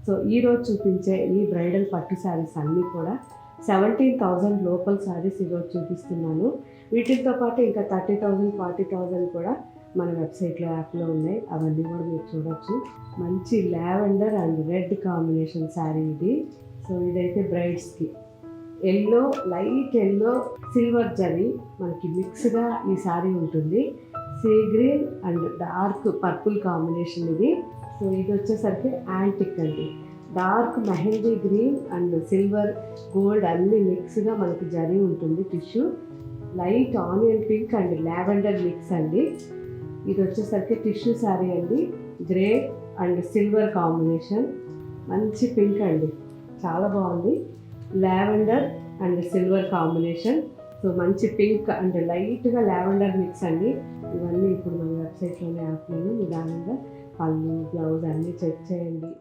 So ఈరోజు చూపించే ఈ బ్రైడల్ పట్టు శారీస్ అన్నీ కూడా 17,000 లోపల శారీస్ ఈరోజు చూపిస్తున్నాను. వీటితో పాటు ఇంకా 30,000 40,000 కూడా మన వెబ్సైట్లో యాప్లో ఉన్నాయి. అవన్నీ కూడా మీరు చూడొచ్చు. మంచి lavender and red combination sari ఇది. సో ఇదైతే బ్రైడ్స్కి yellow, light yellow, silver zari మనకి మిక్స్గా ఈ శారీ ఉంటుంది. Sea green and dark purple combination ఇది. సో ఇది వచ్చేసరికి యాంటిక్ అండి. Dark mehndi green and silver, gold అన్ని మిక్స్గా మనకి జరీ ఉంటుంది. Tissue light onion pink and lavender mix అండి. ఇది వచ్చేసరికి టిష్యూ శారీ అండి. గ్రే అండ్ సిల్వర్ కాంబినేషన్, మంచి పింక్ అండి, చాలా బాగుంది. Lavender and silver combination. So మంచి పింక్ అండ్ లైట్గా లావెండర్ మిక్స్ అండి. ఇవన్నీ ఇప్పుడు మన వెబ్సైట్లోనే యాప్లోనే నిదానంగా పళ్ళు, బ్లౌజ్ అన్నీ చెక్ చేయండి.